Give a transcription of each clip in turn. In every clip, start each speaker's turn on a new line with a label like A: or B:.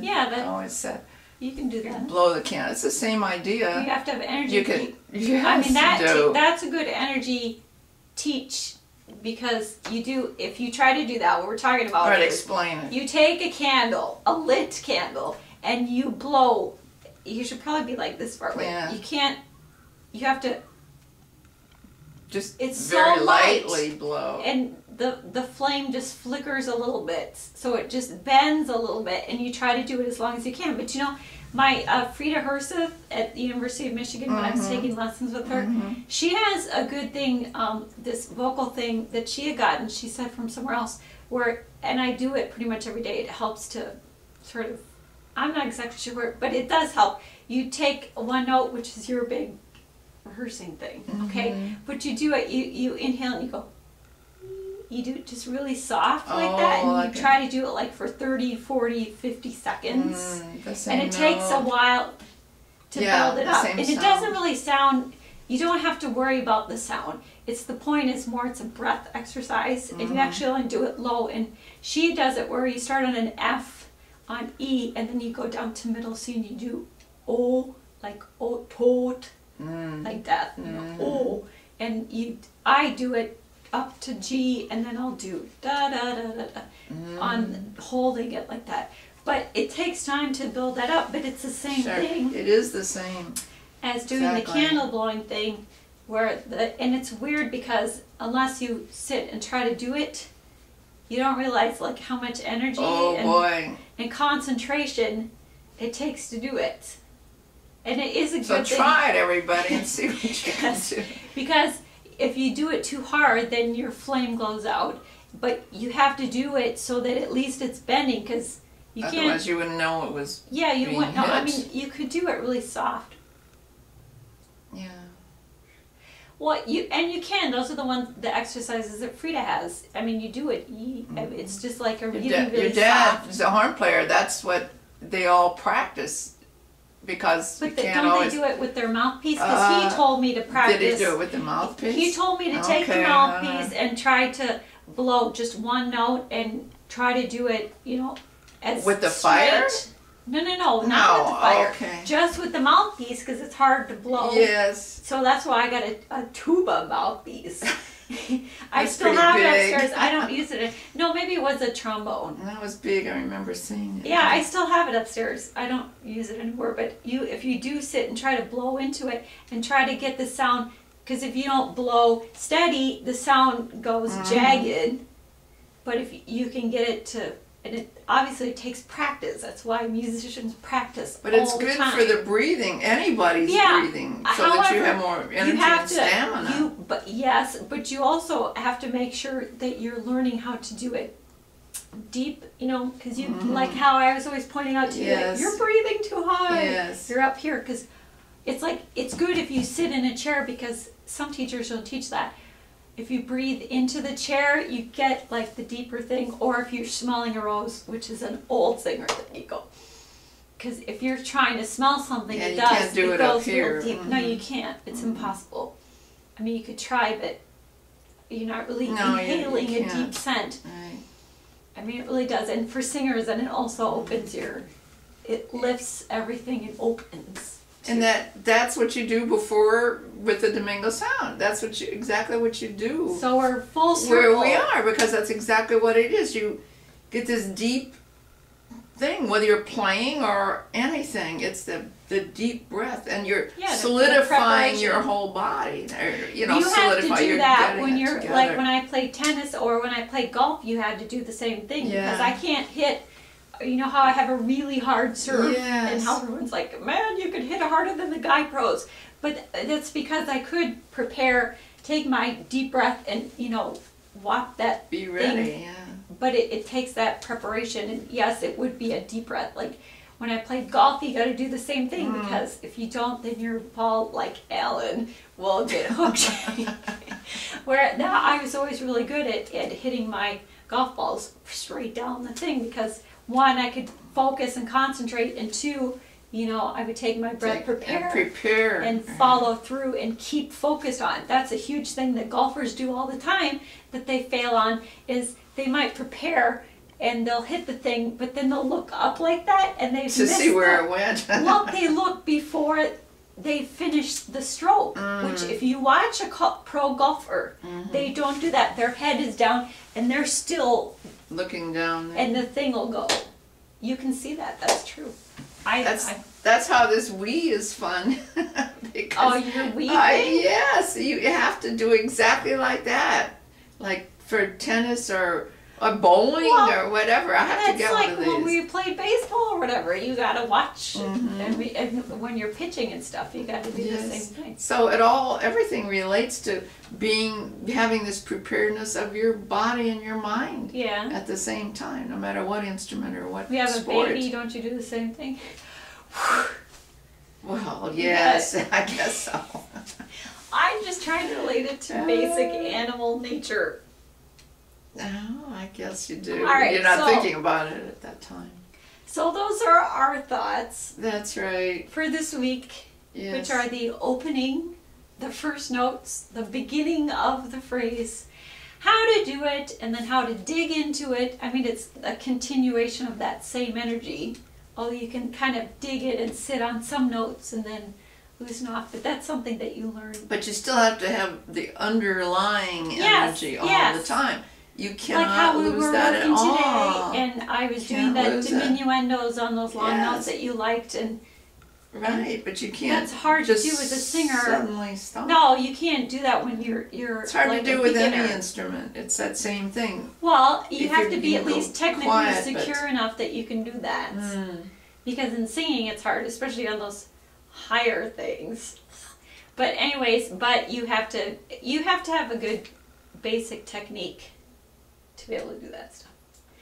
A: Yeah,
B: I always said
A: you can do that.
B: Blow the candle. It's the same idea.
A: You have to have energy.
B: You can. Yes,
A: I mean,
B: do.
A: that's a good energy teach, because you do, if you try to do that, what we're talking about.
B: All right, explain it.
A: You take a candle, a lit candle, and you blow. You should probably be like this far away.
B: Yeah.
A: You can't. You have to.
B: Just
A: it's
B: very
A: so
B: lightly
A: light,
B: blow.
A: and the flame just flickers a little bit, so it just bends a little bit, and you try to do it as long as you can. But you know, my Frida Herseth at the University of Michigan, when I was taking lessons with her, she has a good thing, this vocal thing that she had gotten, she said, from somewhere else, where, and I do it pretty much every day. It helps to sort of, I'm not exactly sure where, but it does help. You take one note, which is your big rehearsing thing, okay? But you do it, you inhale and you go, you do it just really soft like that, and you try to do it like for 30, 40, 50 seconds. And it takes a while to build it up. And it doesn't really sound, you don't have to worry about the sound. It's the point is more, it's a breath exercise, and you actually only do it low. And she does it where you start on an F, on E, and then you go down to middle C, and you do O, like O, tot, like that, you know, O. And I do it up to G, and then I'll do da da da da da on holding it like that. But it takes time to build that up, but it's the same thing.
B: It is the same
A: as doing the candle blowing thing, where and it's weird because unless you sit and try to do it, you don't realize like how much energy and concentration it takes to do it. And it is a good thing.
B: So try it, everybody, and see what you can do.
A: Because if you do it too hard, then your flame goes out. But you have to do it so that at least it's bending, because you can't.
B: Otherwise, you wouldn't know it was.
A: Yeah, you wouldn't know. I mean, you could do it really soft.
B: Yeah.
A: Well, you can. Those are the exercises that Frida has. I mean, you do it. It's just like a really, really soft.
B: Your dad is a horn player. That's what they all practice. Because
A: but don't they do it with their mouthpiece? Because he told me to practice.
B: Did he do it with the mouthpiece?
A: He told me to take the mouthpiece and try to blow just one note and try to do it, you know, as
B: with the fire?
A: No, not with the fire. Okay. Just with the mouthpiece, because it's hard to blow.
B: Yes.
A: So that's why I got a tuba mouthpiece. I still have it upstairs. I don't use it. No, maybe it was a trombone.
B: That was big. I remember seeing it.
A: Yeah, I still have it upstairs. I don't use it anymore. But if you do sit and try to blow into it and try to get the sound, because if you don't blow steady, the sound goes jagged. But if you can get it to, and it obviously takes practice. That's why musicians practice.
B: But it's good for the breathing. Anybody's breathing, so that you have more energy and stamina. But you also have to make sure that you're learning how to do it deep. You know, because you like how I was always pointing out to you, like, you're breathing too high. Yes.
A: You're up here, because it's like it's good if you sit in a chair, because some teachers will teach that. If you breathe into the chair, you get like the deeper thing. Or if you're smelling a rose, which is an old singer that you go. Because if you're trying to smell something, it does.
B: Can't do it up
A: goes
B: here.
A: Real deep. No, you can't. It's impossible. I mean, you could try, but you're not really inhaling a deep scent.
B: Right.
A: I mean, it really does. And for singers, and it also opens it lifts everything and opens.
B: And that's what you do before with the Domingo sound. That's exactly what you do.
A: So we're full circle.
B: Where we are, because that's exactly what it is. You get this deep thing, whether you're playing or anything. It's the deep breath, and you're solidifying your whole body. Or, you know,
A: have to do that when you're like when I play tennis or when I play golf. You had to do the same thing because I can't hit. You know how I have a really hard serve, and how everyone's like, man, you could hit it harder than the guy pros. But that's because I could prepare, take my deep breath, and, you know, walk that
B: Be ready,
A: thing. But it takes that preparation, and yes, it would be a deep breath. Like when I played golf, you got to do the same thing, because if you don't, then your ball, like Alan, will get hooked. Where now I was always really good at hitting my golf balls straight down the thing, because one, I could focus and concentrate, and two, you know, I would take my breath, prepare and follow through and keep focused on. That's a huge thing that golfers do all the time that they fail on, is they might prepare and they'll hit the thing, but then they'll look up like that, and they've
B: to see where it went.
A: Well, they look before they finish the stroke, which if you watch a pro golfer, they don't do that. Their head is down, and they're still
B: looking down there.
A: And the thing will go. You can see that. That's true.
B: That's how this Wii is fun.
A: Oh, your Wii thing?
B: Yes, you have to do exactly like that. Like for tennis or bowling or whatever. I have to get one of these. That's like when
A: we played baseball or whatever. You got to watch. And when you're pitching and stuff, you got to do the same thing.
B: So everything relates to having this preparedness of your body and your mind at the same time, no matter what instrument or what sport.
A: We have a baby, don't you do the same thing?
B: Well, yes, I guess so.
A: I'm just trying to relate it to basic animal nature.
B: Oh, I guess you do.
A: All right,
B: you're not thinking about it at that time.
A: So those are our thoughts.
B: That's right.
A: For this week, which are the opening, the first notes, the beginning of the phrase, how to do it, and then how to dig into it. I mean, it's a continuation of that same energy, although you can kind of dig it and sit on some notes and then loosen off, but that's something that you learn.
B: But you still have to have the underlying energy all the time. You cannot lose that at all.
A: Today, and I was doing that diminuendos on those long notes that you liked, and
B: but you can't.
A: That's hard to do as a singer.
B: Suddenly stop.
A: No, you can't do that when you're. It's
B: hard
A: like
B: to do with any instrument. It's that same thing.
A: Well, you have to be at least technically secure enough that you can do that. Because in singing, it's hard, especially on those higher things. But anyways, you have to have a good basic technique to be able to do that stuff.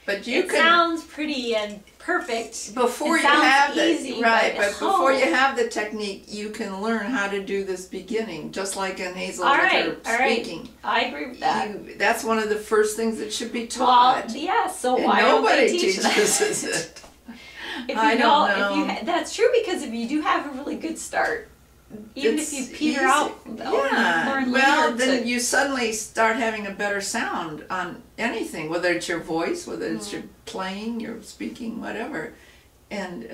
B: But
A: it sounds pretty and perfect.
B: Before you have before you have the technique, you can learn how to do this beginning, just like in Hazel with her speaking.
A: I agree with that.
B: That's one of the first things that should be taught.
A: Well, so why don't they teach that?
B: It.
A: I don't know. That's true, because if you do have a really good start, even if you peter out,
B: then you suddenly start having a better sound on anything, whether it's your voice, whether it's your playing, your speaking, whatever. And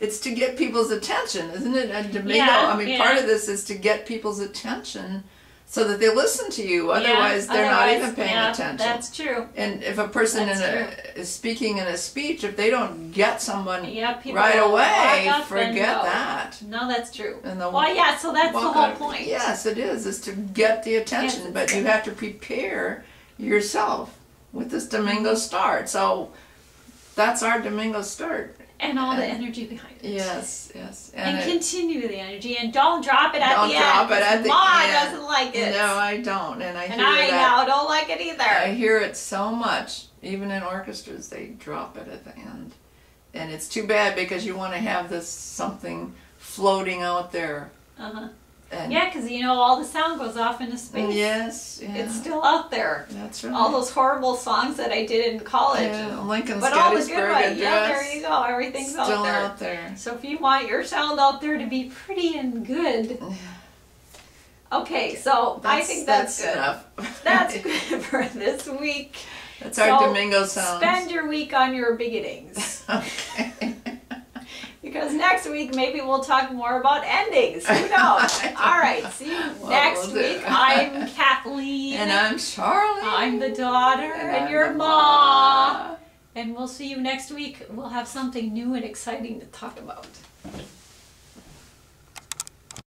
B: it's to get people's attention, isn't it? And part of this is to get people's attention so that they listen to you. Otherwise, they're not even paying attention.
A: That's true.
B: And if a person is speaking in a speech, if they don't get someone right away, forget that.
A: No, that's true. So that's the whole point.
B: Yes, it is to get the attention, but you have to prepare yourself with this Domingo start. So that's our Domingo start.
A: And all the energy behind it.
B: Yes.
A: And continue the energy, and don't drop it at the end.
B: Don't drop it at the
A: end. doesn't like it.
B: No, I don't. And I
A: don't like it either.
B: I hear it so much. Even in orchestras, they drop it at the end. And it's too bad, because you want to have this something floating out there.
A: Because all the sound goes off into space.
B: Yes.
A: It's still out there.
B: That's right.
A: All those horrible songs that I did in college.
B: Lincoln's
A: but all the
B: Gettysburg
A: good ones.
B: Address.
A: There you go. Everything's
B: still
A: out there. So if you want your sound out there to be pretty and good. Okay, so I think that's good.
B: Enough.
A: That's good for this week.
B: That's our Domingo sound.
A: Spend your week on your beginnings.
B: Okay.
A: Because next week, maybe we'll talk more about endings. Who knows? All right. See you next week. I'm Kathleen.
B: And I'm Charlene.
A: I'm the daughter. And you're Ma. And we'll see you next week. We'll have something new and exciting to talk about.